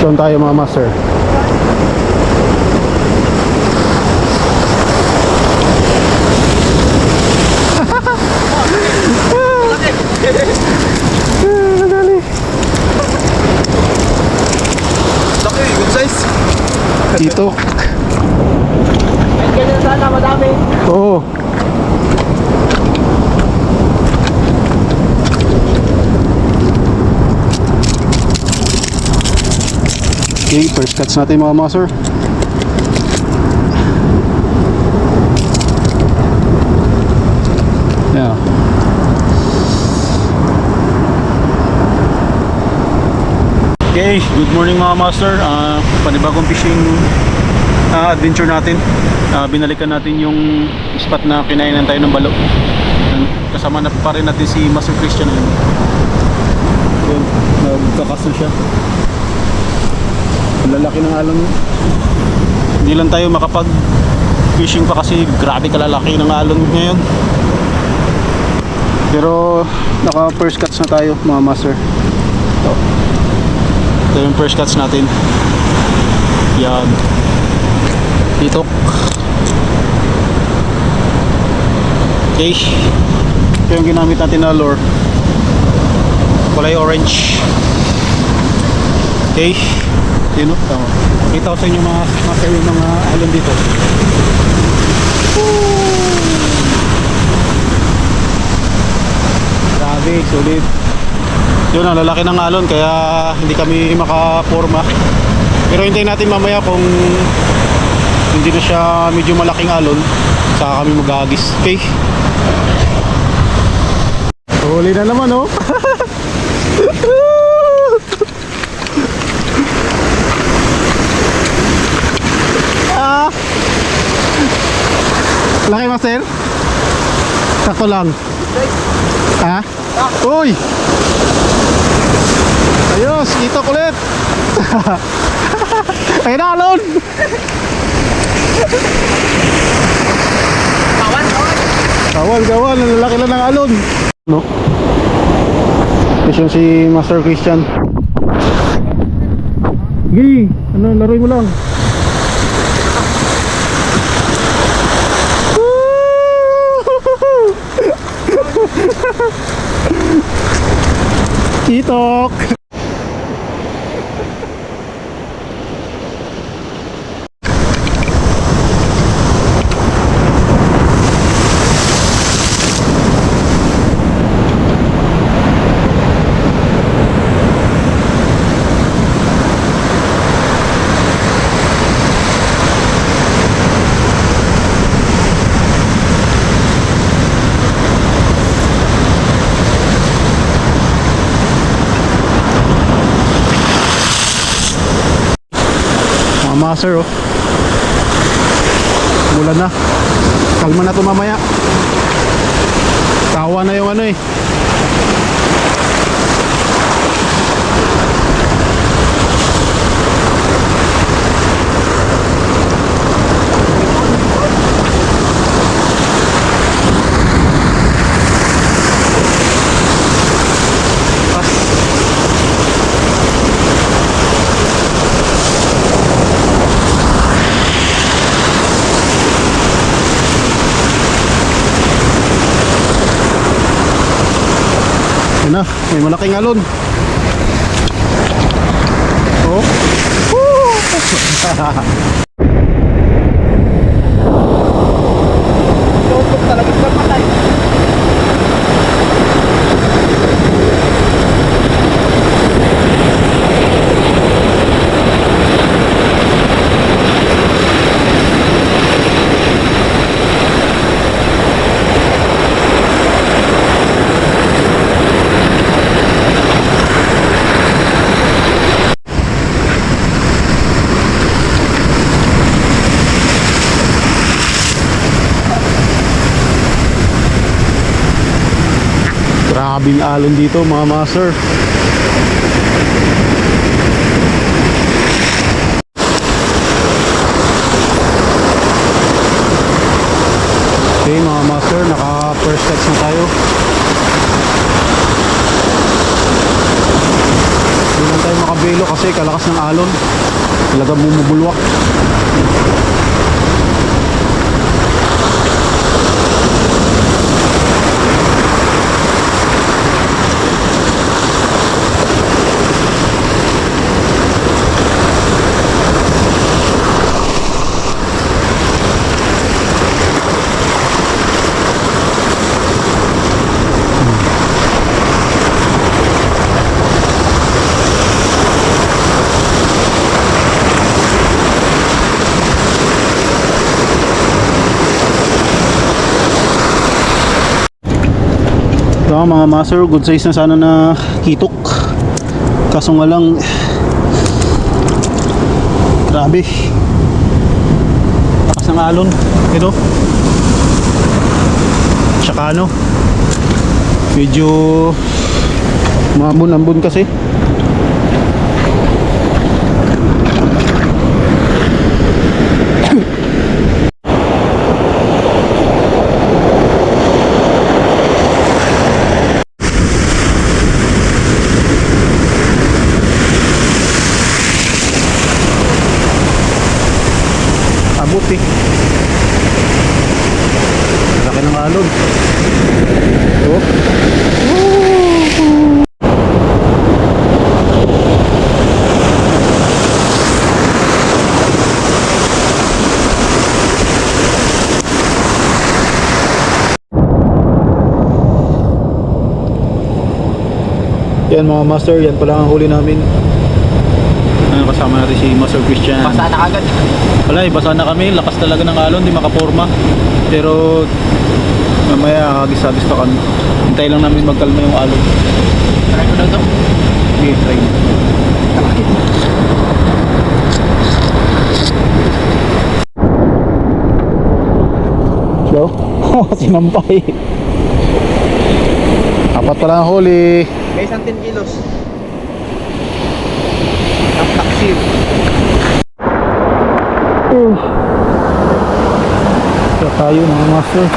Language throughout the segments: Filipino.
Station tayo mga master. Laki, good size. Dito. Ay, ganyan sana, madami. Oo. Okay, first cuts natin mga master. Yeah. Okay, good morning mga master. Panibagong fishing adventure natin. Binalikan natin yung spot na kinainan tayo ng balo. Kasama na pa rin natin si Master Christian. Yun, nagkakas na siya. Ang lalaki ng alon. Hindi lang tayo makapag fishing pa kasi grabe kalalaki ng alon ngayon. Pero naka first cuts na tayo mga master. Ito yung first cuts natin. Yan. Dito. Okay. Ito yung ginamit natin na lure. Kulay orange. Okay. Yun o. Tama. Kita ko sa inyo mga master yung mga alon dito. Grabe. Solid. Yun ang lalaki ng alon kaya hindi kami makaporma. Pero hintayin natin mamaya kung hindi na siya medyo malaking alon saka kami mag-aagis. Okay. Huli na naman oh. Laki master? Sakto lang. Ha? Uy! Ayos, ito kulit. Ayun na alon. Kawan, ang lalaki lang ng alon. No? Ito si Master Christian. Gi, ano, laruin mo lang. Itok. Master oh. Mula na. Kalma na to mamaya. Tawa na yung ano eh. Yan na, may malaking alon. Oh. Talagang patay. Grabing alon dito mga master. Okay mga master, naka first cuts na tayo. Hindi lang tayo makabelo kasi kalakas ng alon. Talagang bumubulwak. Ito mga master, good size na sana na kitok. Kaso nga lang, grabe. Lakas ng alon. Ito. Tsaka ano, medyo maambon-ambon kasi. Abot eh. Laki ng alon. Oh. Yan mga master, yan pala ang huli namin. Kasama natin si Master Christian. Basa na agad. Wala eh, basa na kami. Lakas talaga ng alon, di makaporma. Pero mamaya hagis-hagis pa kami. Hintay lang namin magkalma yung alon. Try ko na ito. Okay, try. So, sinampay. Apat pala ang huli. May isang 10 kilos. Ang taksir. Ito tayo mga master.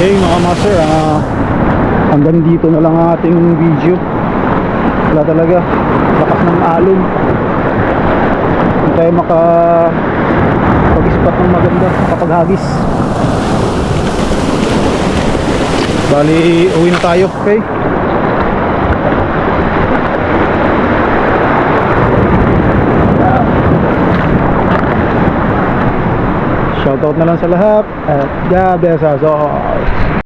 Hey mga master, hanggang dito na lang ang ating video. Wala talaga, lakas ng alon. Hindi tayo makapag-spot ng maganda, makapaghagis. Bali, uwi na tayo, okay? Shoutout na lang sa lahat at God bless us all.